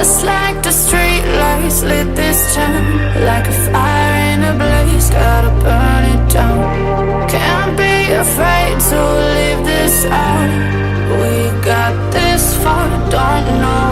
Just like the street lights lit this town, like a fire in a blaze, gotta burn it down. Can't be afraid to leave this out. We got this far, don't know